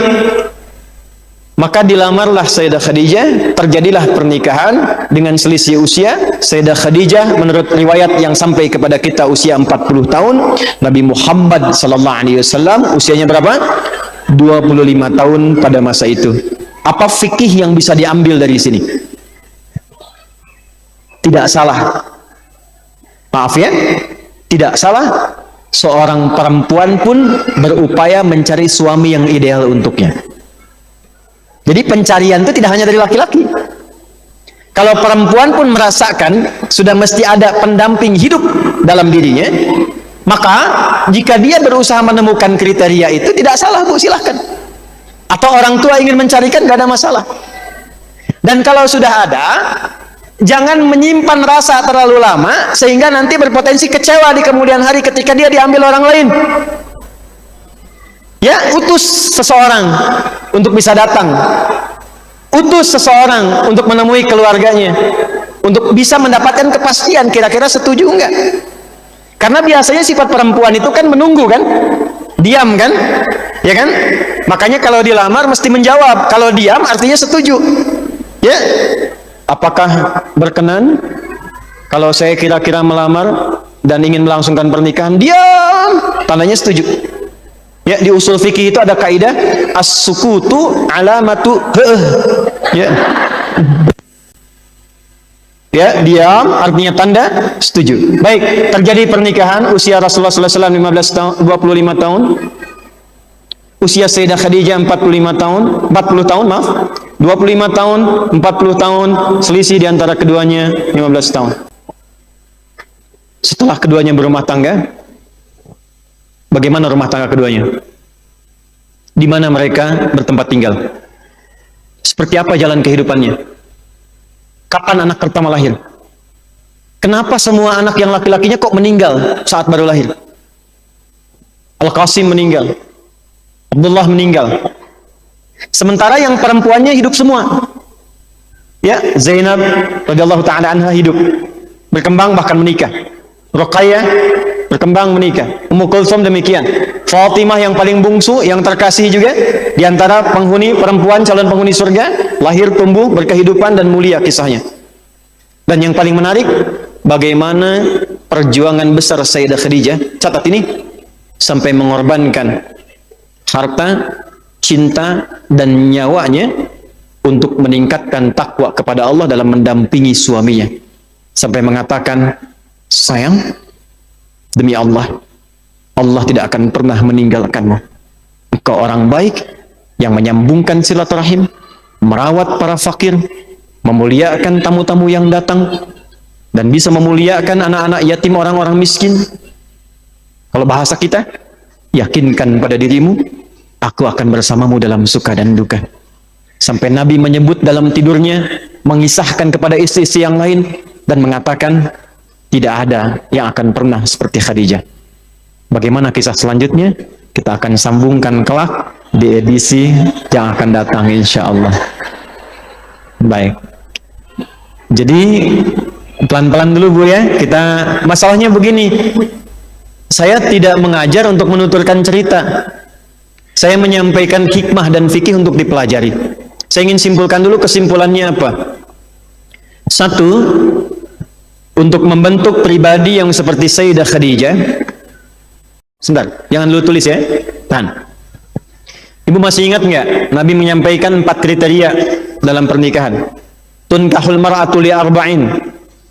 Maka dilamarlah Sayyidah Khadijah, terjadilah pernikahan dengan selisih usia. Sayyidah Khadijah menurut riwayat yang sampai kepada kita usia 40 tahun, Nabi Muhammad sallallahu alaihi wasallam usianya berapa? 25 tahun pada masa itu. Apa fikih yang bisa diambil dari sini? Tidak salah. Maaf ya, tidak salah seorang perempuan pun berupaya mencari suami yang ideal untuknya. Jadi pencarian itu tidak hanya dari laki-laki. Kalau perempuan pun merasakan sudah mesti ada pendamping hidup dalam dirinya, maka jika dia berusaha menemukan kriteria itu tidak salah, Bu, silahkan. Atau orang tua ingin mencarikan, gak ada masalah. Dan kalau sudah ada, jangan menyimpan rasa terlalu lama sehingga nanti berpotensi kecewa di kemudian hari ketika dia diambil orang lain. Ya, utus seseorang untuk bisa datang. Utus seseorang untuk menemui keluarganya. Untuk bisa mendapatkan kepastian kira-kira setuju enggak. Karena biasanya sifat perempuan itu kan menunggu kan? Diam kan? Ya kan? Makanya kalau dilamar mesti menjawab. Kalau diam artinya setuju. Ya. Apakah berkenan kalau saya kira-kira melamar dan ingin melangsungkan pernikahan? Diam, tandanya setuju. Ya, di usul fikih itu ada kaidah as-sukutu alamatu ya. Ya, diam artinya tanda setuju. Baik, terjadi pernikahan usia Rasulullah sallallahu alaihi wasallam 25 tahun. Usia Sayyidah Khadijah 40 tahun, maaf. 25 tahun, 40 tahun, selisih di antara keduanya 15 tahun. Setelah keduanya berumah tangga, bagaimana rumah tangga keduanya? Di mana mereka bertempat tinggal? Seperti apa jalan kehidupannya? Kapan anak pertama lahir? Kenapa semua anak yang laki-lakinya kok meninggal saat baru lahir? Al-Qasim meninggal, Abdullah meninggal. Sementara yang perempuannya hidup semua. Ya, Zainab radhiyallahu taala anha hidup, berkembang bahkan menikah. Ruqayyah berkembang menikah. Ummu Kulsum demikian. Fatimah yang paling bungsu, yang terkasih juga di antara penghuni perempuan calon penghuni surga, lahir, tumbuh, berkehidupan dan mulia kisahnya. Dan yang paling menarik, bagaimana perjuangan besar Sayyidah Khadijah, catat ini, sampai mengorbankan harta, cinta dan nyawanya untuk meningkatkan takwa kepada Allah dalam mendampingi suaminya, sampai mengatakan, sayang, demi Allah, Allah tidak akan pernah meninggalkanmu. Engkau orang baik yang menyambungkan silaturahim, merawat para fakir, memuliakan tamu-tamu yang datang, dan bisa memuliakan anak-anak yatim, orang-orang miskin. Kalau bahasa kita, yakinkan pada dirimu, aku akan bersamamu dalam suka dan duka. Sampai Nabi menyebut dalam tidurnya, mengisahkan kepada istri-istri yang lain, dan mengatakan, tidak ada yang akan pernah seperti Khadijah. Bagaimana kisah selanjutnya? Kita akan sambungkan kelak di edisi yang akan datang insya Allah. Baik. Jadi pelan-pelan dulu, Bu, ya. Kita masalahnya begini. Saya tidak mengajar untuk menuturkan cerita. Saya menyampaikan hikmah dan fikih untuk dipelajari. Saya ingin simpulkan dulu kesimpulannya apa. Satu, untuk membentuk pribadi yang seperti Sayyidah Khadijah. Sebentar, jangan dulu tulis ya. Tahan. Ibu masih ingat nggak? Nabi menyampaikan 4 kriteria dalam pernikahan. Tunkahul mar'atu li arba'in.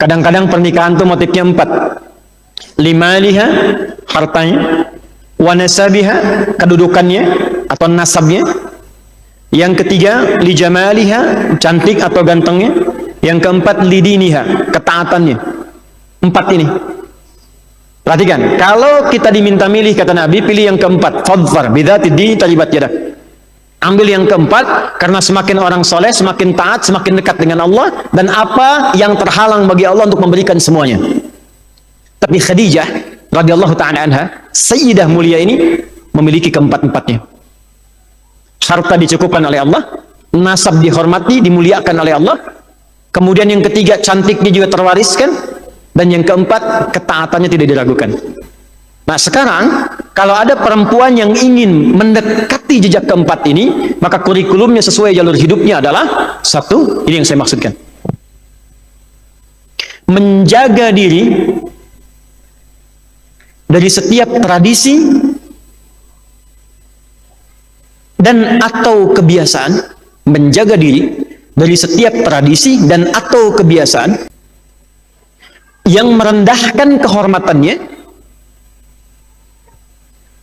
Kadang-kadang pernikahan itu motifnya 4. Limaliha, hartanya. Wa nasabiha, kedudukannya atau nasabnya. Yang ketiga, li jamaliha, cantik atau gantengnya. Yang keempat, lidiniha, ketaatannya. 4 ini. Perhatikan, kalau kita diminta milih, kata Nabi, pilih yang keempat. Fadfar bidzatid din taribat yadak. Ambil yang keempat, karena semakin orang soleh, semakin taat, semakin dekat dengan Allah, dan apa yang terhalang bagi Allah untuk memberikan semuanya. Tapi Khadijah radhiyallahu ta'ala anha, sayyidah mulia ini, memiliki keempat-empatnya. Harta dicukupkan oleh Allah, nasab dihormati, dimuliakan oleh Allah. Kemudian yang ketiga, cantiknya juga terwariskan. Dan yang keempat, ketaatannya tidak diragukan. Nah sekarang, kalau ada perempuan yang ingin mendekati jejak keempat ini, maka kurikulumnya sesuai jalur hidupnya adalah satu, ini yang saya maksudkan, menjaga diri dari setiap tradisi dan atau kebiasaan, menjaga diri dari setiap tradisi dan atau kebiasaan yang merendahkan kehormatannya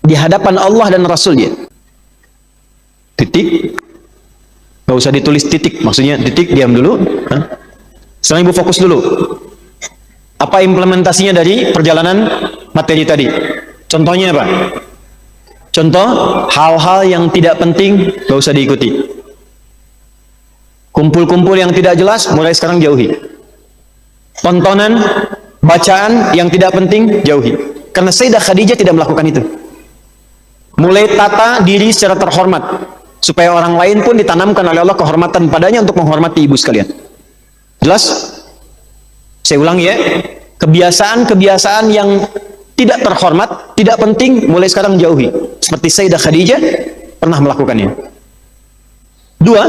di hadapan Allah dan Rasulnya. Titik, gak usah ditulis titik, maksudnya titik, diam dulu. Sekarang ibu fokus dulu. Apa implementasinya dari perjalanan materi tadi? Contohnya apa? Contoh, hal-hal yang tidak penting gak usah diikuti. Kumpul-kumpul yang tidak jelas mulai sekarang jauhi. Tontonan, bacaan yang tidak penting jauhi. Karena Sayyidah Khadijah tidak melakukan itu. Mulai tata diri secara terhormat, supaya orang lain pun ditanamkan oleh Allah kehormatan padanya untuk menghormati ibu sekalian. Jelas? Saya ulang ya, kebiasaan-kebiasaan yang tidak terhormat, tidak penting, mulai sekarang jauhi. Seperti Sayyidah Khadijah pernah melakukannya. Dua,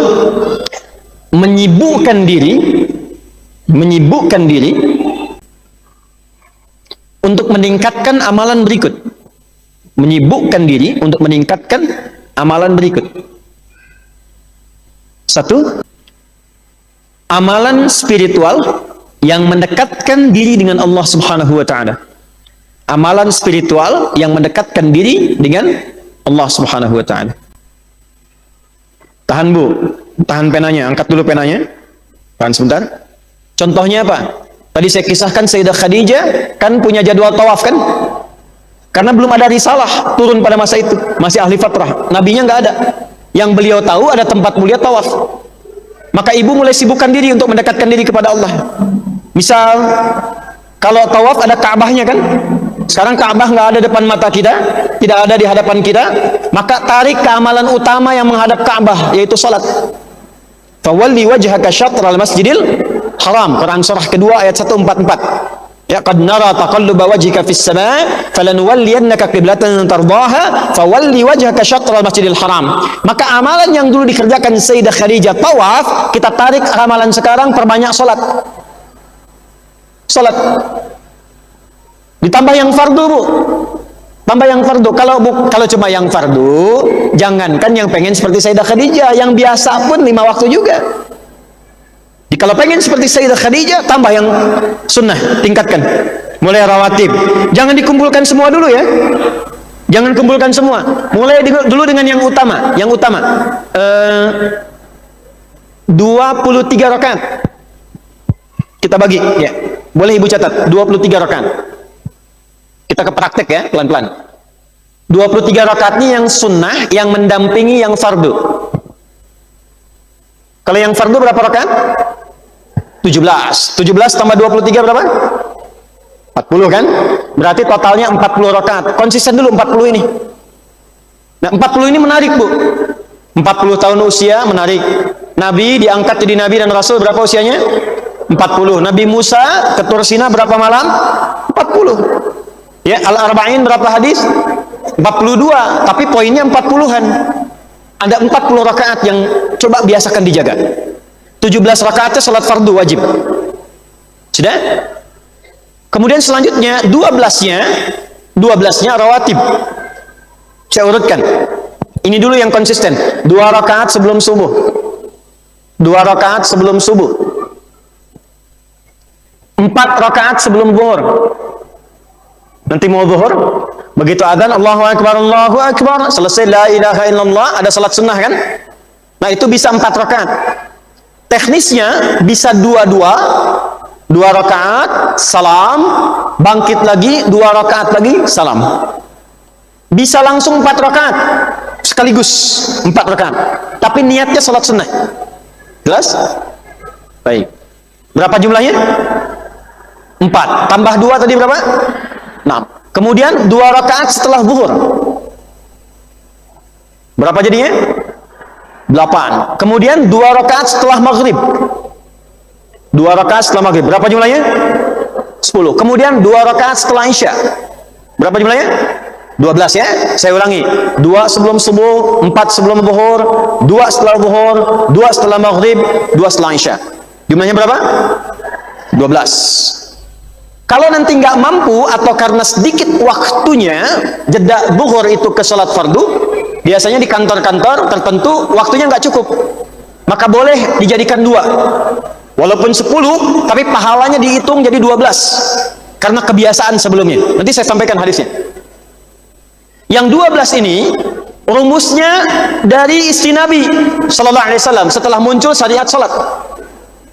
menyibukkan diri untuk meningkatkan amalan berikut. Menyibukkan diri untuk meningkatkan amalan berikut. Satu, amalan spiritual yang mendekatkan diri dengan Allah Subhanahu wa ta'ala. Amalan spiritual yang mendekatkan diri dengan Allah Subhanahu wa ta'ala. Tahan bu, tahan penanya, angkat dulu penanya. Tahan sebentar. Contohnya apa? Tadi saya kisahkan Sayyidah Khadijah kan punya jadwal tawaf kan? Karena belum ada risalah turun pada masa itu, masih ahli fatrah. Nabinya nggak ada. Yang beliau tahu ada tempat mulia tawaf. Maka ibu mulai sibukkan diri untuk mendekatkan diri kepada Allah. Misal kalau tawaf ada Ka'bahnya kan? Sekarang Ka'bah nggak ada depan mata kita, tidak ada di hadapan kita. Maka tarik ke amalan utama yang menghadap Ka'bah, yaitu salat. Fawalli wajhaka syatral masjidil Haram, Quran surah kedua ayat 144. Ya, qad nara taqalluba wajhika fis sama' falanuwalliyannaka qiblatan tardaha fawalli wajhaka syatral masjidil haram. Maka amalan yang dulu dikerjakan Sayyidah Khadijah tawaf, kita tarik amalan sekarang, perbanyak salat. Salat. Ditambah yang fardu, Bu. Tambah yang fardu. Kalau cuma yang fardu, jangankan yang pengen seperti Sayyidah Khadijah, yang biasa pun 5 waktu juga. Kalau pengen seperti Sayyidah Khadijah, tambah yang sunnah, tingkatkan. Mulai rawatib. Jangan dikumpulkan semua dulu ya. Jangan kumpulkan semua. Mulai dulu dengan yang utama. Yang utama. 23 rakaat. Kita bagi ya. Boleh ibu catat, 23 rakaat. Kita ke praktek ya, pelan-pelan. 23 rakaat ini yang sunnah, yang mendampingi yang fardu. Kalau yang fardu berapa rakaat? 17 tambah 23 berapa? 40 kan? Berarti totalnya 40 rakaat. Konsisten dulu 40 ini. Nah 40 ini menarik bu. 40 tahun usia menarik. Nabi diangkat jadi Nabi dan Rasul berapa usianya? 40. Nabi Musa ke Tursina berapa malam? 40. Ya, Al-Arba'in berapa hadis? 42. Tapi poinnya 40-an. Ada 40 rakaat yang coba biasakan dijaga. 17 rakaatnya salat fardu wajib. Sudah? Kemudian selanjutnya 12-nya rawatib. Saya urutkan. Ini dulu yang konsisten. 2 rakaat sebelum subuh. 2 rakaat sebelum subuh. 4 rakaat sebelum zuhur. Nanti mau zuhur, begitu adzan Allahu Akbar, selesai la ilaha illallah, ada salat sunnah kan? Nah itu bisa 4 rakaat. Teknisnya bisa 2-2, 2 rakaat, salam, bangkit lagi, 2 rakaat lagi, salam. Bisa langsung 4 rakaat sekaligus, 4 rakaat. Tapi niatnya salat sunnah. Jelas? Baik. Berapa jumlahnya? 4. Tambah 2 tadi berapa? 6. Kemudian 2 rakaat setelah zuhur. Berapa jadinya? 8. Kemudian 2 rakaat setelah maghrib. 2 rakaat setelah maghrib. Berapa jumlahnya? 10. Kemudian 2 rakaat setelah isya. Berapa jumlahnya? 12 ya. Saya ulangi. 2 sebelum subuh, 4 sebelum zuhur, 2 setelah zuhur, 2 setelah maghrib, 2 setelah isya. Jumlahnya berapa? 12. Kalau nanti nggak mampu atau karena sedikit waktunya jeda zuhur itu ke salat fardu, biasanya di kantor-kantor tertentu waktunya nggak cukup, maka boleh dijadikan 2. Walaupun 10, tapi pahalanya dihitung jadi 12 karena kebiasaan sebelumnya. Nanti saya sampaikan hadisnya. Yang 12 ini rumusnya dari istri Nabi Sallallahu Alaihi Wasallam setelah muncul syariat salat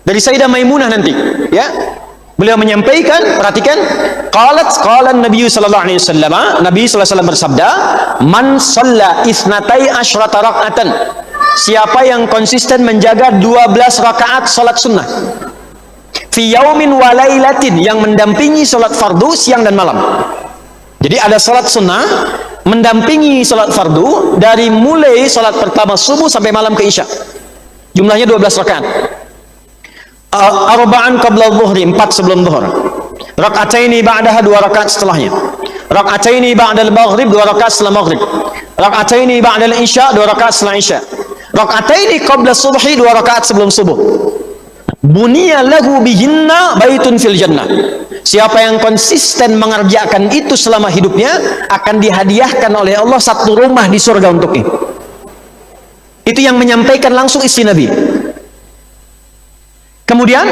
dari Sayyidah Maimunah nanti, ya. Beliau menyampaikan, perhatikan, qala Nabi sallallahu alaihi wasallam, Nabi sallallahu alaihi wasallam bersabda, man shalla itsnatai asyrata raka'atan. Siapa yang konsisten menjaga 12 rakaat salat sunnah. Fi yaumin wa lailatin, yang mendampingi salat fardu siang dan malam. Jadi ada salat sunnah mendampingi salat fardu dari mulai salat pertama subuh sampai malam ke isya. Jumlahnya 12 rakaat. Arba'an qabla dhuhri, 4 sebelum zuhur. Raka'ataini ba'daha, 2 rakaat setelahnya. Raka'ataini ba'dal maghrib, 2 rakaat setelah maghrib. Raka'ataini ba'dal isya, 2 rakaat setelah isya. Raka'ataini qabla subhi, 2 rakaat sebelum subuh. Buniya lahu bihinna baitun fil jannah. Siapa yang konsisten mengerjakan itu selama hidupnya akan dihadiahkan oleh Allah 1 rumah di surga untuknya. Itu yang menyampaikan langsung istri Nabi. Kemudian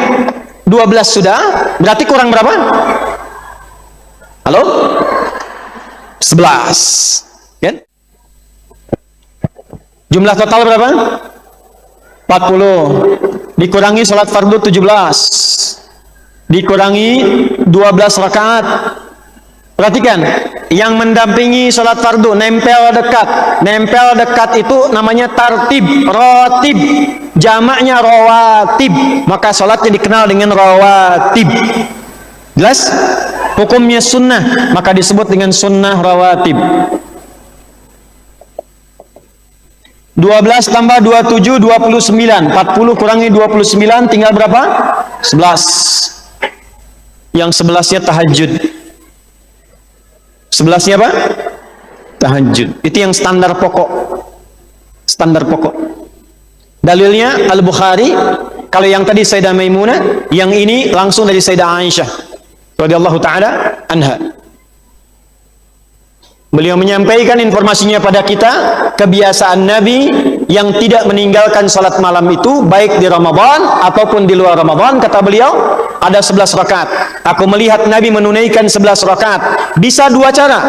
12 sudah, berarti kurang berapa? Halo? 11. Kan? Jumlah total berapa? 40. Dikurangi salat fardu 17. Dikurangi 12 rakaat. Perhatikan, yang mendampingi salat fardu nempel dekat. Nempel dekat itu namanya tartib, rotib. Jamaknya rawatib, maka salatnya dikenal dengan rawatib. Jelas? Hukumnya sunnah, maka disebut dengan sunnah rawatib. 12 tambah 27, 29. 40 kurangi 29, tinggal berapa? 11. Yang 11-nya tahajud. 11-nya apa? Tahajud. Itu yang standar pokok. Standar pokok. Dalilnya Al-Bukhari. Kalau yang tadi Sayyidah Maimunah, yang ini langsung dari Sayyidah Aisyah radhiyallahu taala anha. Beliau menyampaikan informasinya pada kita, kebiasaan Nabi yang tidak meninggalkan salat malam itu baik di Ramadan ataupun di luar Ramadan. Kata beliau, ada 11 rakaat. Aku melihat Nabi menunaikan 11 rakaat. Bisa 2 cara.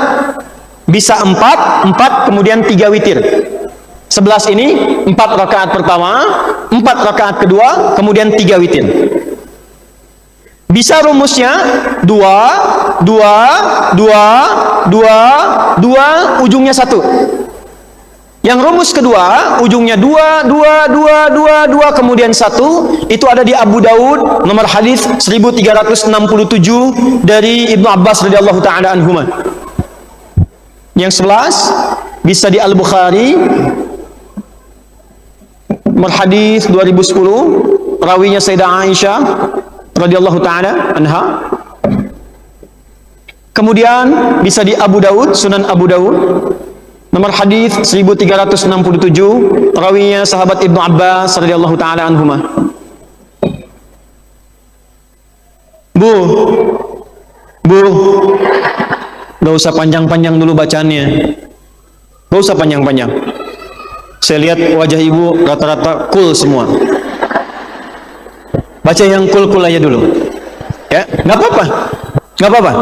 Bisa 4 kemudian 3 witir. 11 ini 4 rakaat pertama, 4 rakaat kedua, kemudian 3 witir. Bisa rumusnya 2, 2, 2, 2, 2, ujungnya 1. Yang rumus kedua, ujungnya 2, 2, 2, 2, 2, kemudian 1. Itu ada di Abu Daud, nomor hadis 1367 dari Ibnu Abbas radhiyallahu taala anhuma. Yang 11 bisa di Al-Bukhari, nomor hadis 2010, rawinya Sayyidah Aisyah radhiyallahu taala anha. Kemudian bisa di Abu Daud, Sunan Abu Daud, nomor hadis 1367, rawinya sahabat Ibnu Abbas radhiyallahu taala anhuma. Bu, gak usah panjang-panjang dulu bacaannya. Gak usah panjang-panjang. Saya lihat wajah ibu rata-rata cool semua. Baca yang cool-cool aja dulu. Ya, nggak apa-apa. Nggak apa-apa.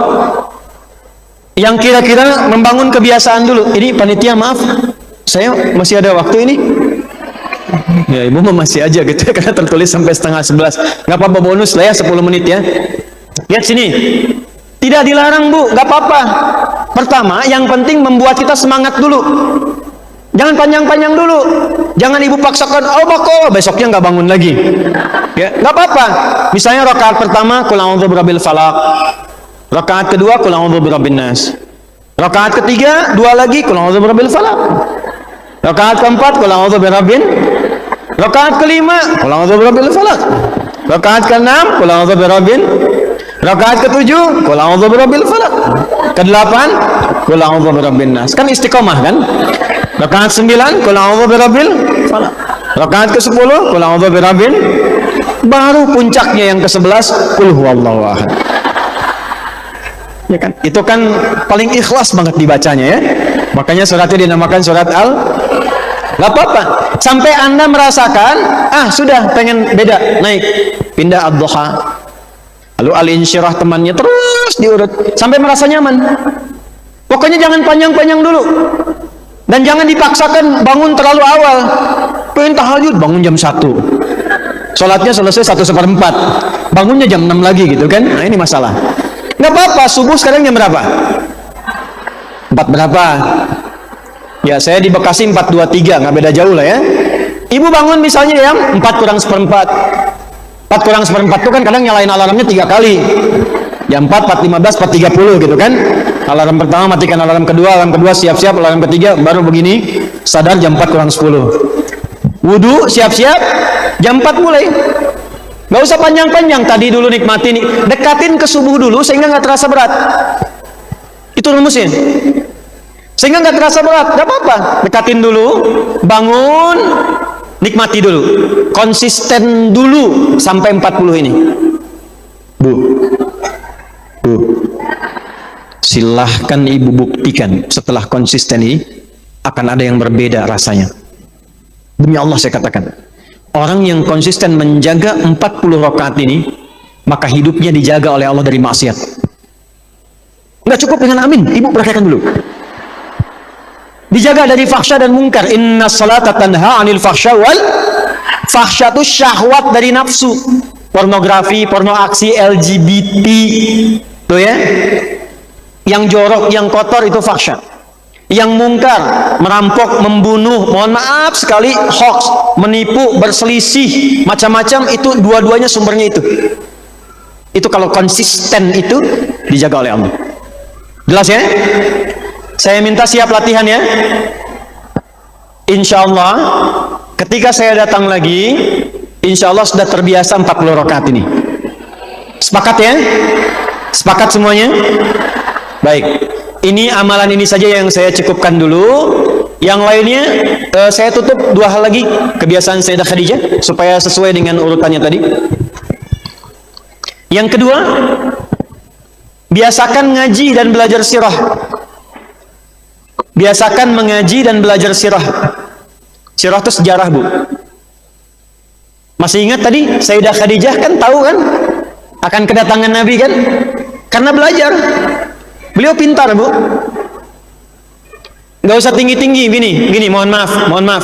Yang kira-kira membangun kebiasaan dulu. Ini panitia, maaf, saya masih ada waktu ini. Ya ibu masih aja gitu ya, karena tertulis sampai setengah 11. Nggak apa-apa, bonus lah ya 10 menit ya. Lihat sini, tidak dilarang bu, nggak apa-apa. Pertama, yang penting membuat kita semangat dulu. Jangan panjang-panjang dulu. Jangan ibu paksakan, oh bako, besoknya nggak bangun lagi. Ya, nggak apa-apa. Misalnya rakaat pertama, qul a'udzu birabbil falaq. Rakaat kedua, qul a'udzu birabbin nas. Rakaat ketiga, dua lagi, qul a'udzu birabbil falaq. Rakaat keempat, qul a'udzu birabbin. Rakaat kelima, qul a'udzu birabbil falaq. Rakaat keenam, qul a'udzu birabbin. Rakaat ketujuh, qul a'udzu birabbil falaq. Kedelapan, qul a'udzu birabbin nas. Kan istiqomah kan? Rakaat 9, qul a'udzu birabbil falaq. Rakaat ke-10, qul a'udzu birabbin. Baru puncaknya yang ke-11, qul huwallahu ahad. Ya kan? Itu kan paling ikhlas banget dibacanya ya. Makanya suratnya dinamakan surat Gak apa-apa. Sampai Anda merasakan, sudah pengen beda, naik, pindah ad-duha. Lalu al-insyirah temannya terus diurut sampai merasa nyaman. Pokoknya jangan panjang-panjang dulu. Dan jangan dipaksakan bangun terlalu awal. Pengen tahajud, bangun jam 1. Sholatnya selesai 1/4. Bangunnya jam 6 lagi gitu kan. Nah ini masalah. Nggak apa-apa, subuh sekarang jam berapa? 4 berapa? Ya saya di Bekasi 4.23, nggak beda jauh lah ya. Ibu bangun misalnya jam 4 kurang 1/4. 4 kurang 1/4 itu kan kadang nyalain alarmnya 3 kali. Jam 4, 4.15, 4.30 gitu kan. Alarm pertama matikan, alarm kedua siap-siap, alarm ketiga baru begini sadar jam 4 kurang 10. Wudu siap-siap jam 4 mulai. Nggak usah panjang-panjang, tadi dulu nikmati nih, dekatin ke subuh dulu sehingga nggak terasa berat. Itu rumusnya. Sehingga nggak terasa berat, nggak apa-apa. Dekatin dulu, bangun, nikmati dulu, konsisten dulu sampai 40 ini. Bu, silahkan ibu buktikan setelah konsisten ini akan ada yang berbeda rasanya. Demi Allah saya katakan, orang yang konsisten menjaga 40 rakaat ini, maka hidupnya dijaga oleh Allah dari maksiat. Nggak cukup dengan amin, ibu praktekkan dulu. Dijaga dari fahsya dan mungkar. Inna salata tanha anil fahsya wal fahsya itu syahwat dari nafsu. Pornografi, porno aksi, LGBT, tuh ya. Yang jorok, yang kotor itu fahsya. Yang mungkar, merampok, membunuh, mohon maaf sekali, hoax, menipu, berselisih, macam-macam, itu dua-duanya sumbernya itu. Itu kalau konsisten itu dijaga oleh Allah. Jelas ya? Saya minta siap latihan ya. Insya Allah ketika saya datang lagi, insya Allah sudah terbiasa 40 rakaat ini. Sepakat ya? Sepakat semuanya? Baik, ini amalan ini saja yang saya cukupkan dulu. Yang lainnya saya tutup 2 hal lagi, kebiasaan Sayyidah Khadijah, supaya sesuai dengan urutannya tadi. Yang kedua, biasakan ngaji dan belajar sirah. Biasakan mengaji dan belajar sirah. Sirah itu sejarah bu. Masih ingat tadi Sayyidah Khadijah kan tahu kan akan kedatangan Nabi kan? Karena belajar. Beliau pintar bu. Gak usah tinggi-tinggi gini, mohon maaf.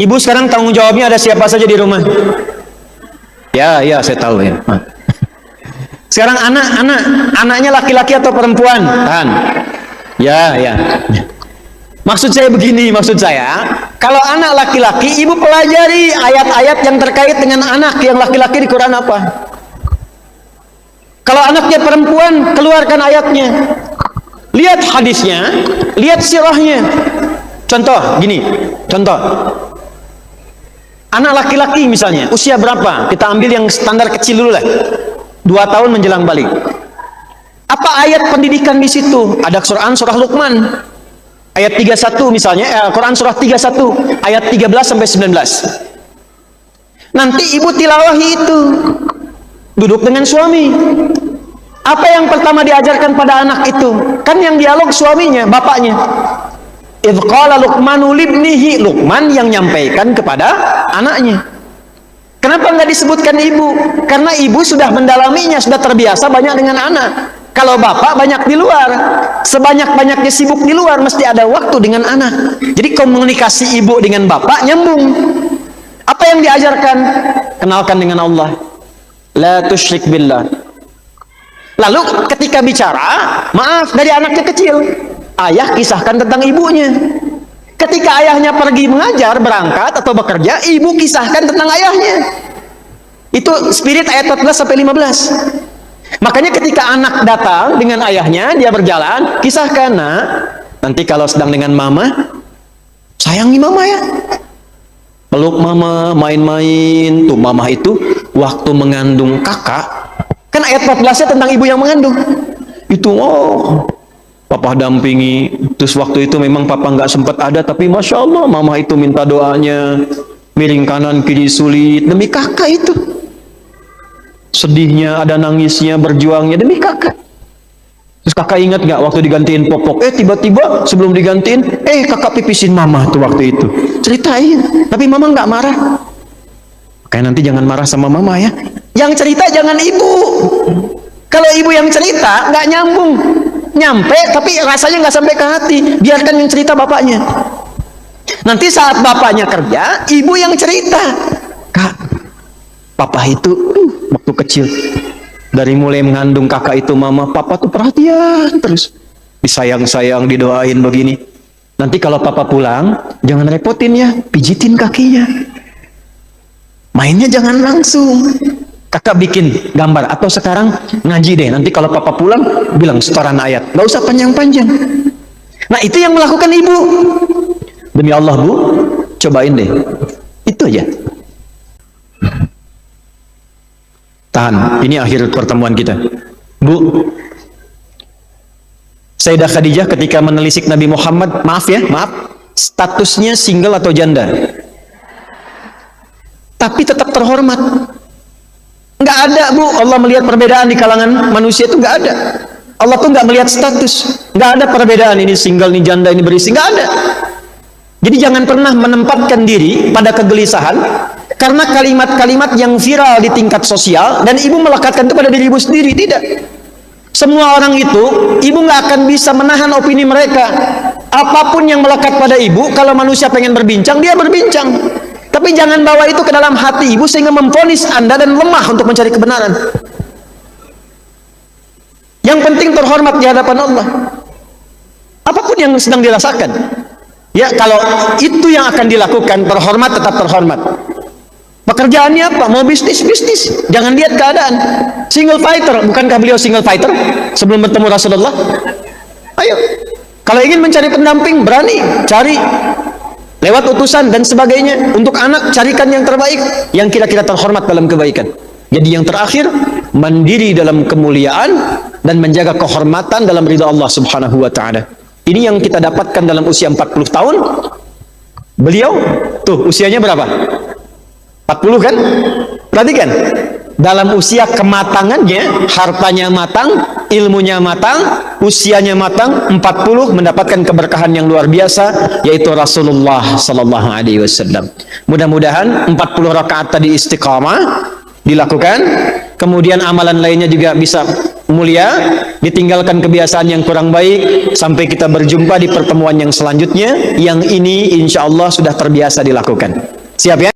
Ibu sekarang tanggung jawabnya ada siapa saja di rumah? Ya saya tahu ya. Sekarang anaknya laki-laki atau perempuan? Kan? Ya. Maksud saya begini, kalau anak laki-laki, ibu pelajari ayat-ayat yang terkait dengan anak yang laki-laki di Quran apa. Kalau anaknya perempuan, keluarkan ayatnya. Lihat hadisnya, lihat sirahnya. Contoh, anak laki-laki misalnya, usia berapa? Kita ambil yang standar kecil dulu lah. 2 tahun menjelang balik. Apa ayat pendidikan di situ? Ada Quran surah Luqman. Ayat 31 misalnya, Quran surah 31 ayat 13 sampai 19. Nanti ibu tilawahi itu. Duduk dengan suami. Apa yang pertama diajarkan pada anak itu? Kan yang dialog suaminya, bapaknya. Idz qala Luqmanu libnihi, Luqman yang nyampaikan kepada anaknya. Kenapa nggak disebutkan ibu? Karena ibu sudah mendalaminya, sudah terbiasa banyak dengan anak. Kalau bapak banyak di luar, sebanyak-banyaknya sibuk di luar, mesti ada waktu dengan anak. Jadi komunikasi ibu dengan bapak nyambung. Apa yang diajarkan? Kenalkan dengan Allah. La tusyrik billah. Lalu ketika bicara, maaf dari anaknya kecil, ayah kisahkan tentang ibunya. Ketika ayahnya pergi mengajar, berangkat atau bekerja, ibu kisahkan tentang ayahnya. Itu spirit ayat 14 sampai 15. Makanya ketika anak datang dengan ayahnya, dia berjalan, kisahkan, nak, nanti kalau sedang dengan mama, sayangi mama ya. Peluk mama, main-main. Tuh mama itu waktu mengandung kakak, kan ayat 14-nya tentang ibu yang mengandung. Itu papa dampingi. Terus waktu itu memang papa nggak sempat ada, tapi masya Allah mama itu minta doanya, miring kanan kiri sulit demi kakak itu. Sedihnya, ada nangisnya, berjuangnya demi kakak. Terus kakak ingat nggak waktu digantiin popok? Tiba-tiba sebelum digantiin, kakak pipisin mama tuh waktu itu. Ceritain, tapi mama nggak marah. Kayak nanti jangan marah sama mama ya. Yang cerita jangan ibu. Kalau ibu yang cerita nggak nyambung, nyampe tapi rasanya nggak sampai ke hati. Biarkan yang cerita bapaknya. Nanti saat bapaknya kerja, ibu yang cerita. Kak, papa itu waktu kecil, dari mulai mengandung kakak itu mama, papa tuh perhatian terus, disayang-sayang, didoain begini. Nanti kalau papa pulang, jangan repotin ya, pijitin kakinya. Mainnya jangan langsung. Kakak bikin gambar, atau sekarang ngaji deh. Nanti kalau papa pulang, bilang setoran ayat. Gak usah panjang-panjang. Nah itu yang melakukan ibu. Demi Allah bu, cobain deh. Itu aja. Tahan, ini akhir pertemuan kita. Bu, Sayyidah Khadijah ketika menelisik Nabi Muhammad, maaf, statusnya single atau janda, tapi tetap terhormat. Nggak ada bu, Allah melihat perbedaan di kalangan manusia itu nggak ada. Allah tuh nggak melihat status, nggak ada perbedaan ini single, ini janda, ini berisi, nggak ada. Jadi jangan pernah menempatkan diri pada kegelisahan karena kalimat-kalimat yang viral di tingkat sosial dan ibu melekatkan itu pada diri ibu sendiri. Tidak. Semua orang itu, ibu nggak akan bisa menahan opini mereka. Apapun yang melekat pada ibu, kalau manusia pengen berbincang, dia berbincang. Tapi jangan bawa itu ke dalam hati ibu sehingga memvonis Anda dan lemah untuk mencari kebenaran. Yang penting terhormat di hadapan Allah. Apapun yang sedang dirasakan. Ya, kalau itu yang akan dilakukan, terhormat tetap terhormat. Pekerjaannya apa? Mau bisnis. Jangan lihat keadaan. Single fighter, bukankah beliau single fighter sebelum bertemu Rasulullah? Ayo. Kalau ingin mencari pendamping, berani, cari. Lewat utusan dan sebagainya. Untuk anak, carikan yang terbaik, yang kira-kira terhormat dalam kebaikan. Jadi yang terakhir, mandiri dalam kemuliaan dan menjaga kehormatan dalam ridha Allah subhanahu wa ta'ala. Ini yang kita dapatkan dalam usia 40 tahun. Beliau, tuh usianya berapa? 40 kan? Perhatikan. Dalam usia kematangannya, hartanya matang, ilmunya matang, usianya matang, 40 mendapatkan keberkahan yang luar biasa, yaitu Rasulullah sallallahu alaihi wasallam. Mudah-mudahan 40 rakaat tadi istiqamah dilakukan, kemudian amalan lainnya juga bisa mulia, ditinggalkan kebiasaan yang kurang baik, sampai kita berjumpa di pertemuan yang selanjutnya, yang ini insya Allah sudah terbiasa dilakukan. Siap ya?